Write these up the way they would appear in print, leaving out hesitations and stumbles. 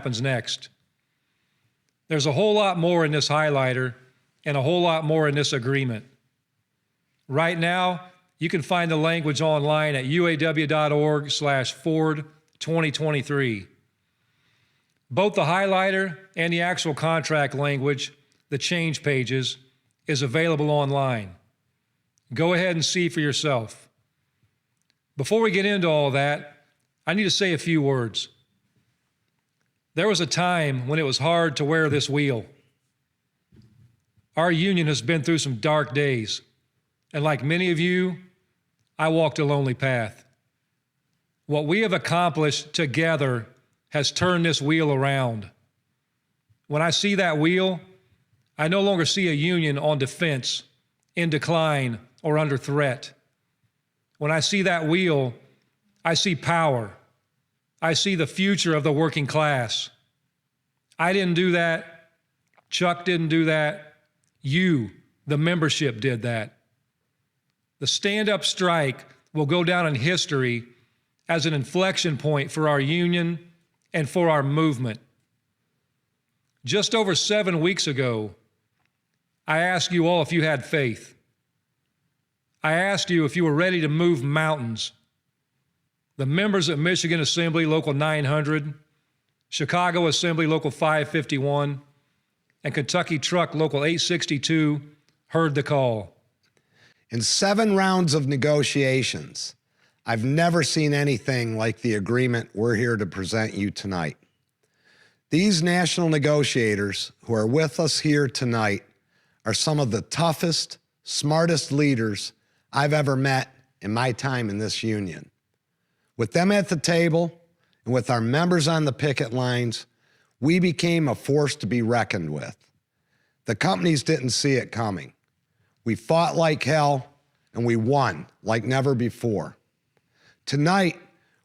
happens next. There's a whole lot more in this highlighter and a whole lot more in this agreement. Right now, you can find the language online at uaw.org/Ford2023. Both the highlighter and the actual contract language, the change pages, is available online. Go ahead and see for yourself. Before we get into all that, I need to say a few words. There was a time when it was hard to wear this wheel. Our union has been through some dark days, and like many of you, I walked a lonely path. What we have accomplished together has turned this wheel around. When I see that wheel, I no longer see a union on defense, in decline, or under threat. When I see that wheel, I see power. I see the future of the working class. I didn't do that. Chuck didn't do that. You, the membership, did that. The stand-up strike will go down in history as an inflection point for our union and for our movement. Just over 7 weeks ago, I asked you all if you had faith. I asked you if you were ready to move mountains. The members at Michigan Assembly Local 900, Chicago Assembly Local 551, and Kentucky Truck Local 862 heard the call. In 7 rounds of negotiations, I've never seen anything like the agreement we're here to present you tonight. These national negotiators who are with us here tonight are some of the toughest, smartest leaders I've ever met in my time in this union. With them at the table and with our members on the picket lines, we became a force to be reckoned with. The companies didn't see it coming. We fought like hell, and we won like never before. Tonight,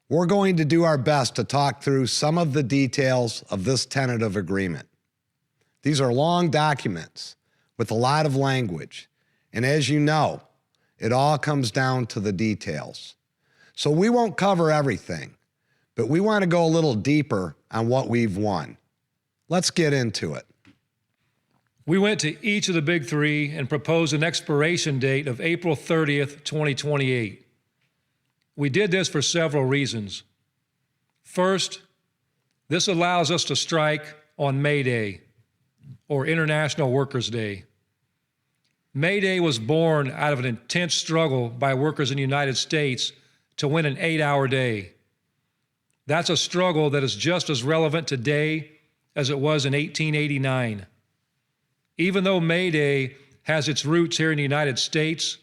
we're going to do our best to talk through some of the details of this tentative agreement. These are long documents with a lot of language, and as you know, it all comes down to the details. So we won't cover everything, but we want to go a little deeper on what we've won. Let's get into it. We went to each of the big three and proposed an expiration date of April 30th, 2028. We did this for several reasons. First, this allows us to strike on May Day, or International Workers' Day. May Day was born out of an intense struggle by workers in the United States to win an 8-hour day. That's a struggle that is just as relevant today as it was in 1889. Even though May Day has its roots here in the United States,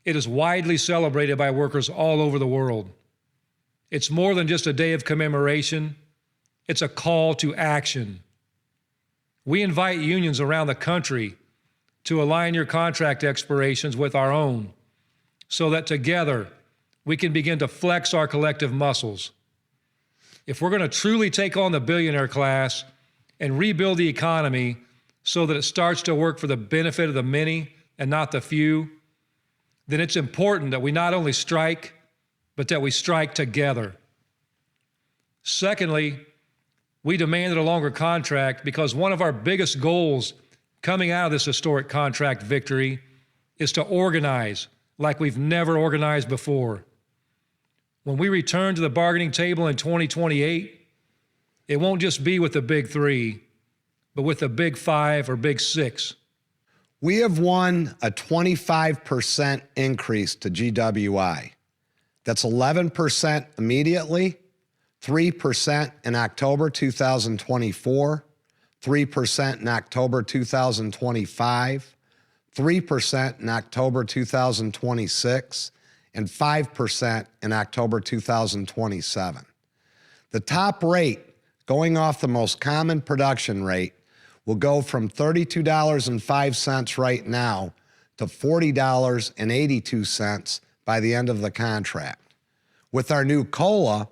it is widely celebrated by workers all over the world. It's more than just a day of commemoration, it's a call to action. We invite unions around the country to align your contract expirations with our own, so that together we can begin to flex our collective muscles. If we're going to truly take on the billionaire class and rebuild the economy so that it starts to work for the benefit of the many and not the few, then it's important that we not only strike, but that we strike together. Secondly, we demanded a longer contract because one of our biggest goals coming out of this historic contract victory is to organize like we've never organized before. When we return to the bargaining table in 2028, it won't just be with the big three, but with the big five or big six. We have won a 25% increase to GWI. That's 11% immediately, 3% in October 2024, 3% in October 2025, 3% in October 2026, and 5% in October 2027. The top rate, going off the most common production rate, will go from $32.05 right now to $40.82 by the end of the contract. With our new COLA,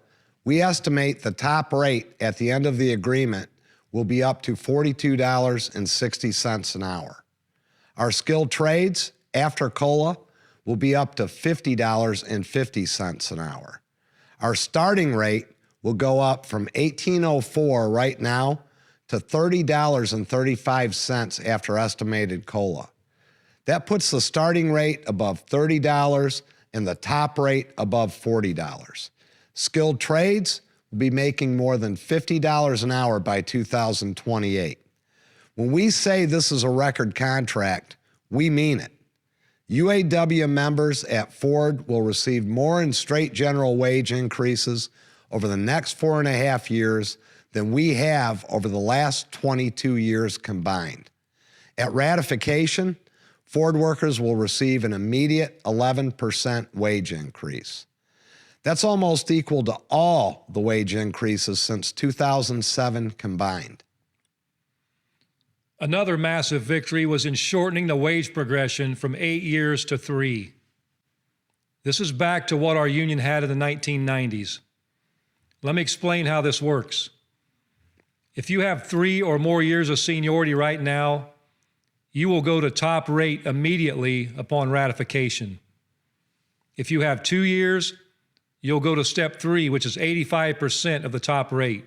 we estimate the top rate at the end of the agreement will be up to $42.60 an hour. Our skilled trades, after COLA, will be up to $50.50 an hour. Our starting rate will go up from $18.04 right now to $30.35 after estimated COLA. That puts the starting rate above $30 and the top rate above $40. Skilled trades will be making more than $50 an hour by 2028. When we say this is a record contract, we mean it. UAW members at Ford will receive more in straight general wage increases over the next 4.5 years than we have over the last 22 years combined. At ratification, Ford workers will receive an immediate 11% wage increase. That's almost equal to all the wage increases since 2007 combined. Another massive victory was in shortening the wage progression from 8 years to 3. This is back to what our union had in the 1990s. Let me explain how this works. If you have 3 or more years of seniority right now, you will go to top rate immediately upon ratification. If you have 2 years, you'll go to step 3, which is 85% of the top rate.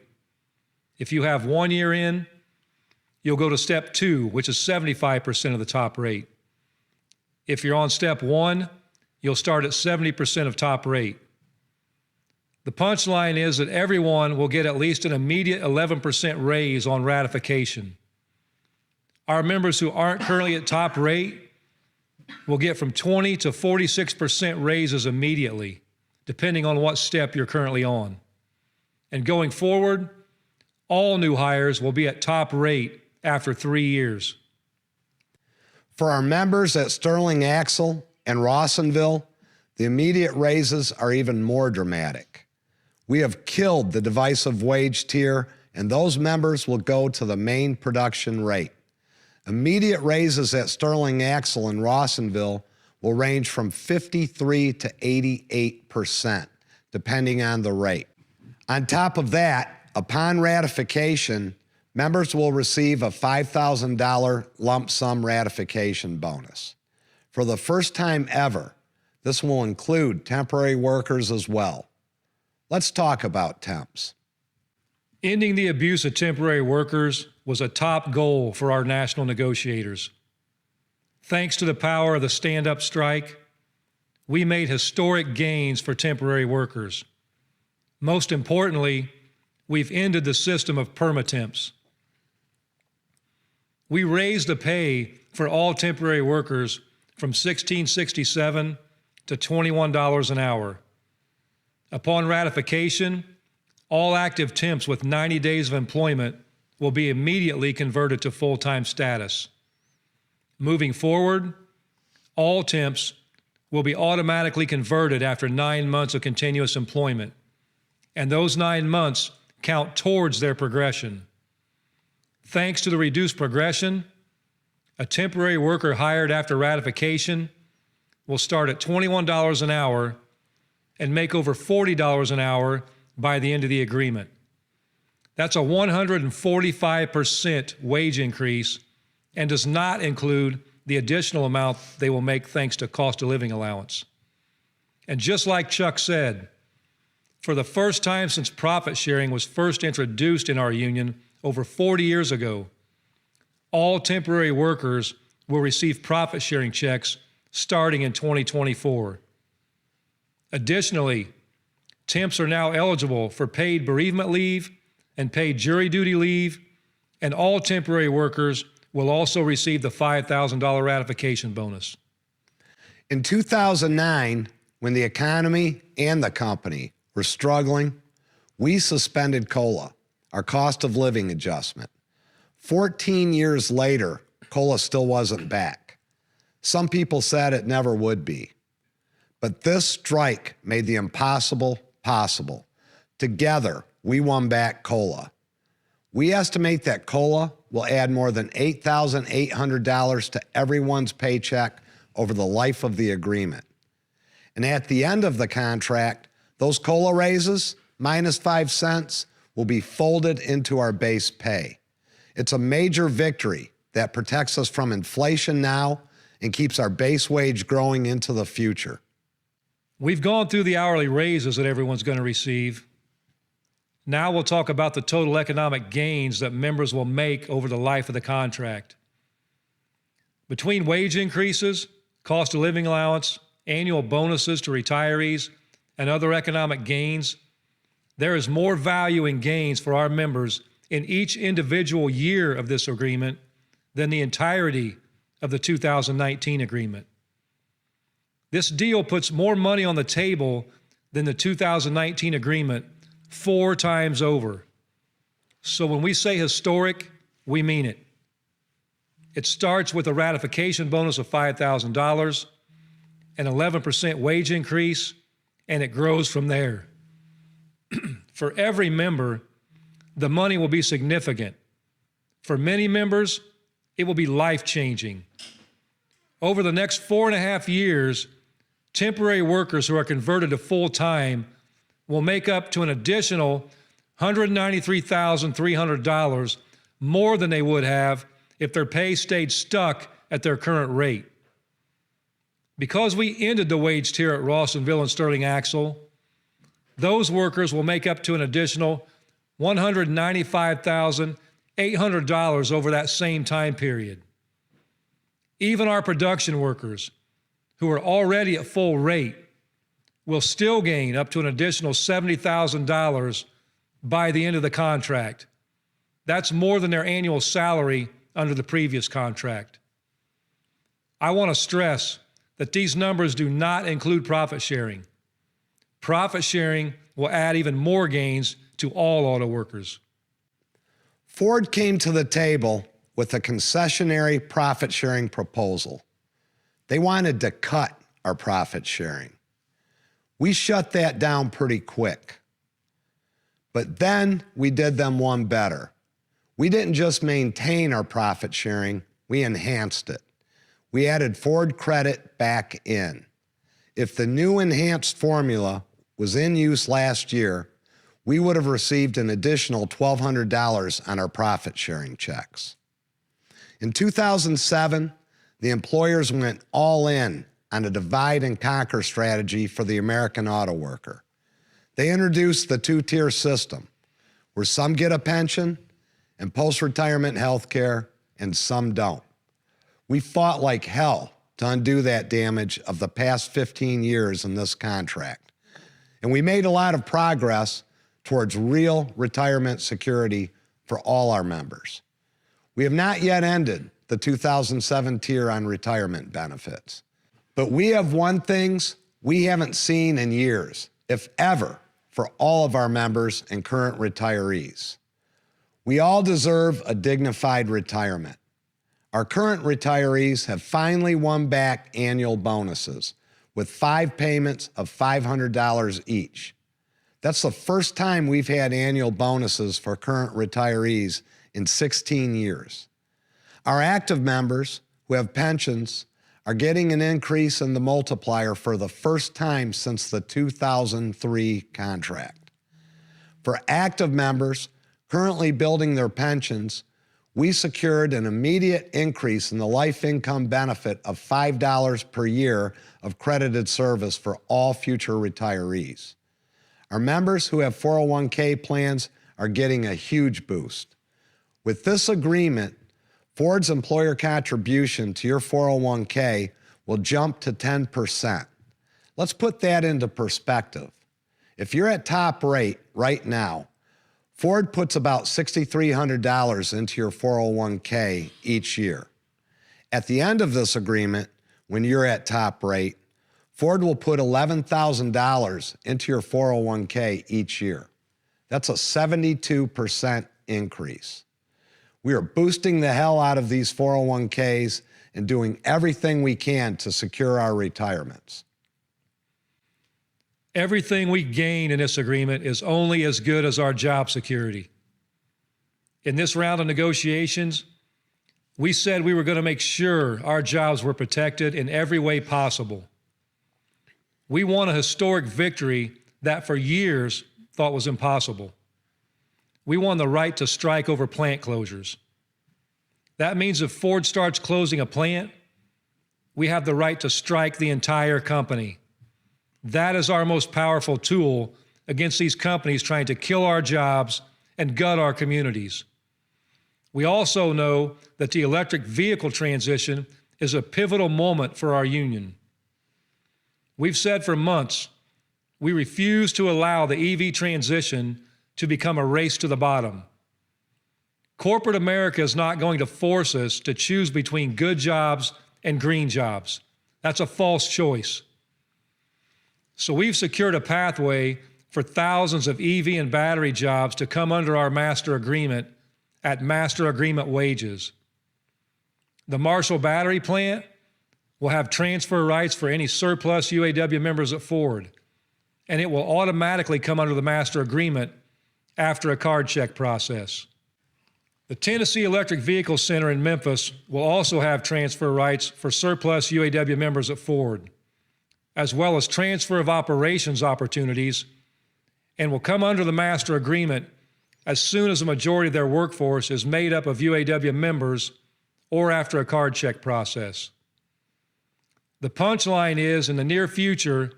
If you have 1 year in, you'll go to step 2, which is 75% of the top rate. If you're on step 1, you'll start at 70% of top rate. The punchline is that everyone will get at least an immediate 11% raise on ratification. Our members who aren't currently at top rate will get from 20 to 46% raises immediately, depending on what step you're currently on. And going forward, all new hires will be at top rate after 3 years. For our members at Sterling Axle and Rawsonville, the immediate raises are even more dramatic. We have killed the divisive wage tier, and those members will go to the main production rate. Immediate raises at Sterling Axle and Rawsonville will range from 53 to 88%, depending on the rate. On top of that, upon ratification, members will receive a $5,000 lump sum ratification bonus. For the first time ever, this will include temporary workers as well. Let's talk about temps. Ending the abuse of temporary workers was a top goal for our national negotiators. Thanks to the power of the stand-up strike, we made historic gains for temporary workers. Most importantly, we've ended the system of permatemps. We raised the pay for all temporary workers from $16.67 to $21 an hour. Upon ratification, all active temps with 90 days of employment will be immediately converted to full-time status. Moving forward, all temps will be automatically converted after 9 months of continuous employment, and those 9 months count towards their progression. Thanks to the reduced progression, a temporary worker hired after ratification will start at $21 an hour and make over $40 an hour by the end of the agreement. That's a 145% wage increase and does not include the additional amount they will make thanks to cost of living allowance. And just like Chuck said, for the first time since profit sharing was first introduced in our union over 40 years ago, all temporary workers will receive profit sharing checks starting in 2024. Additionally, temps are now eligible for paid bereavement leave and paid jury duty leave, and all temporary workers will also receive the $5,000 ratification bonus. In 2009, when the economy and the company were struggling, we suspended COLA, our cost of living adjustment. 14 years later, COLA still wasn't back. Some people said it never would be. But this strike made the impossible possible. Together, we won back COLA. We estimate that COLA will add more than $8,800 to everyone's paycheck over the life of the agreement. And at the end of the contract, those COLA raises, minus 5 cents, will be folded into our base pay. It's a major victory that protects us from inflation now and keeps our base wage growing into the future. We've gone through the hourly raises that everyone's going to receive. Now we'll talk about the total economic gains that members will make over the life of the contract. Between wage increases, cost of living allowance, annual bonuses to retirees, and other economic gains, there is more value in gains for our members in each individual year of this agreement than the entirety of the 2019 agreement. This deal puts more money on the table than the 2019 agreement 4 times over. So when we say historic, we mean it. It starts with a ratification bonus of $5,000, an 11% wage increase, and it grows from there. For every member, the money will be significant. For many members, it will be life-changing. Over the next 4.5 years, temporary workers who are converted to full-time will make up to an additional $193,300 more than they would have if their pay stayed stuck at their current rate. Because we ended the wage tier at Rawsonville and Sterling Axle, those workers will make up to an additional $195,800 over that same time period. Even our production workers, who are already at full rate, will still gain up to an additional $70,000 by the end of the contract. That's more than their annual salary under the previous contract. I want to stress that these numbers do not include profit sharing. Profit sharing will add even more gains to all auto workers. Ford came to the table with a concessionary profit sharing proposal. They wanted to cut our profit sharing. We shut that down pretty quick. But then we did them one better. We didn't just maintain our profit sharing, we enhanced it. We added Ford Credit back in. If the new enhanced formula was in use last year, we would have received an additional $1,200 on our profit sharing checks. In 2007, the employers went all in on a divide and conquer strategy for the American auto worker. They introduced the 2-tier system, where some get a pension and post-retirement health care, and some don't. We fought like hell to undo that damage of the past 15 years in this contract. And we made a lot of progress towards real retirement security for all our members. We have not yet ended the 2007 tier on retirement benefits. But we have won things we haven't seen in years, if ever, for all of our members and current retirees. We all deserve a dignified retirement. Our current retirees have finally won back annual bonuses with 5 payments of $500 each. That's the first time we've had annual bonuses for current retirees in 16 years. Our active members who have pensions are getting an increase in the multiplier for the first time since the 2003 contract. For active members currently building their pensions, we secured an immediate increase in the life income benefit of $5 per year of credited service for all future retirees. Our members who have 401k plans are getting a huge boost. With this agreement, Ford's employer contribution to your 401k will jump to 10%. Let's put that into perspective. If you're at top rate right now, Ford puts about $6,300 into your 401k each year. At the end of this agreement, when you're at top rate, Ford will put $11,000 into your 401k each year. That's a 72% increase. We are boosting the hell out of these 401ks and doing everything we can to secure our retirements. Everything we gain in this agreement is only as good as our job security. In this round of negotiations, we said we were going to make sure our jobs were protected in every way possible. We won a historic victory that for years thought was impossible. We won the right to strike over plant closures. That means if Ford starts closing a plant, we have the right to strike the entire company. That is our most powerful tool against these companies trying to kill our jobs and gut our communities. We also know that the electric vehicle transition is a pivotal moment for our union. We've said for months, we refuse to allow the EV transition to become a race to the bottom. Corporate America is not going to force us to choose between good jobs and green jobs. That's a false choice. So we've secured a pathway for thousands of EV and battery jobs to come under our master agreement at master agreement wages. The Marshall Battery Plant will have transfer rights for any surplus UAW members at Ford, and it will automatically come under the master agreement after a card check process. The Tennessee Electric Vehicle Center in Memphis will also have transfer rights for surplus UAW members at Ford, as well as transfer of operations opportunities, and will come under the master agreement as soon as the majority of their workforce is made up of UAW members or after a card check process. The punchline is, in the near future,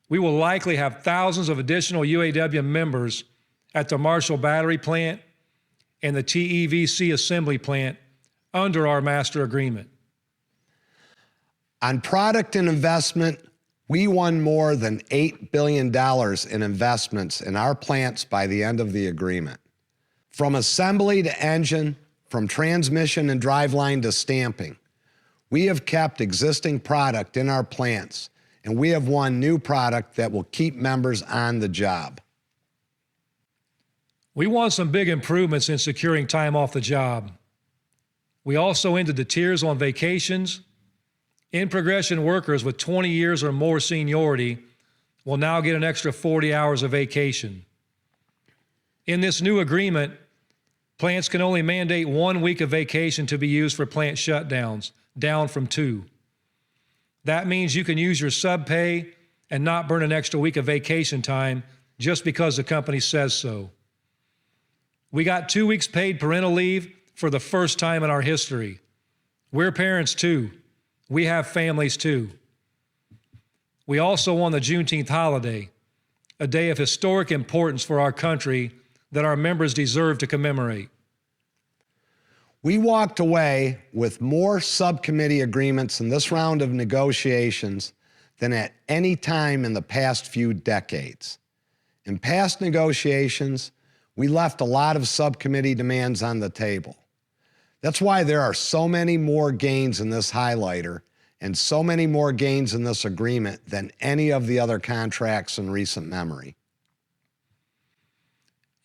we will likely have thousands of additional UAW members at the Marshall Battery Plant and the TEVC assembly plant under our master agreement. On product and investment, we won more than $8 billion in investments in our plants by the end of the agreement. From assembly to engine, from transmission and driveline to stamping, we have kept existing product in our plants, and we have won new product that will keep members on the job. We want some big improvements in securing time off the job. We also ended the tiers on vacations. In-progression workers with 20 years or more seniority will now get an extra 40 hours of vacation. In this new agreement, plants can only mandate 1 week of vacation to be used for plant shutdowns, down from 2. That means you can use your sub-pay and not burn an extra week of vacation time just because the company says so. We got 2 weeks paid parental leave for the first time in our history. We're parents too. We have families too. We also won the Juneteenth holiday, a day of historic importance for our country that our members deserve to commemorate. We walked away with more subcommittee agreements in this round of negotiations than at any time in the past few decades. In past negotiations, we left a lot of subcommittee demands on the table. That's why there are so many more gains in this highlighter and so many more gains in this agreement than any of the other contracts in recent memory.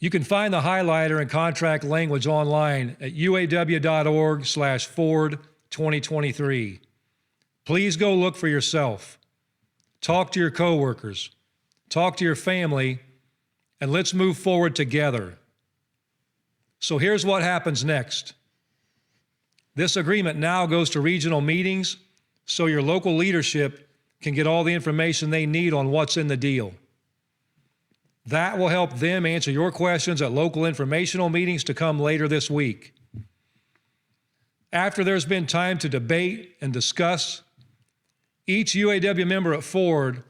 You can find the highlighter and contract language online at uaw.org/Ford2023. Please go look for yourself. Talk to your coworkers. Talk to your family, and let's move forward together. So here's what happens next. This agreement now goes to regional meetings so your local leadership can get all the information they need on what's in the deal. That will help them answer your questions at local informational meetings to come later this week. After there's been time to debate and discuss, each UAW member at Ford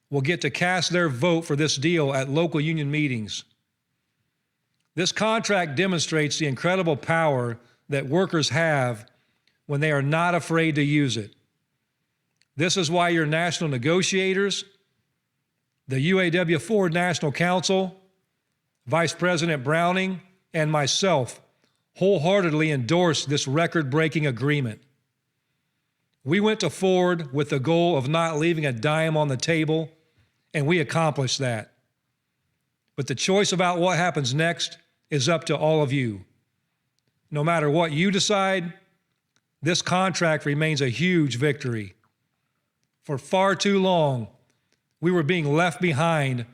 will get to cast their vote for this deal at local union meetings. This contract demonstrates the incredible power that workers have when they are not afraid to use it. This is why your national negotiators, the UAW Ford National Council, Vice President Browning, and myself wholeheartedly endorsed this record-breaking agreement. We went to Ford with the goal of not leaving a dime on the table, and we accomplished that. But the choice about what happens next is up to all of you. No matter what you decide, this contract remains a huge victory. For far too long, we were being left behind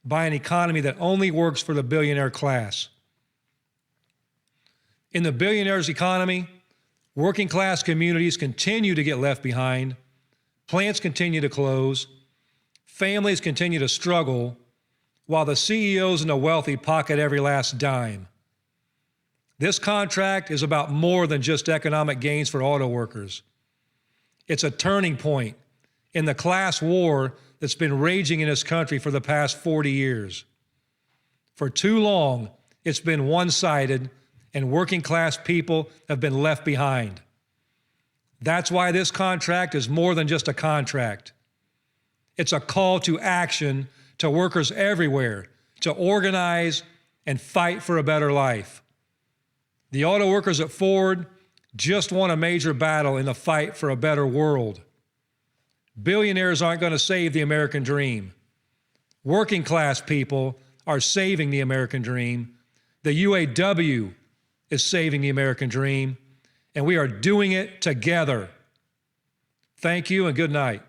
by an economy that only works for the billionaire class. In the billionaire's economy, working class communities continue to get left behind, plants continue to close, families continue to struggle, while the CEOs and the wealthy pocket every last dime. This contract is about more than just economic gains for auto workers. It's a turning point in the class war that's been raging in this country for the past 40 years. For too long, it's been one-sided, and working class people have been left behind. That's why this contract is more than just a contract. It's a call to action to workers everywhere to organize and fight for a better life. The auto workers at Ford just won a major battle in the fight for a better world. Billionaires aren't going to save the American dream. Working class people are saving the American dream. The UAW is saving the American dream, and we are doing it together. Thank you and good night.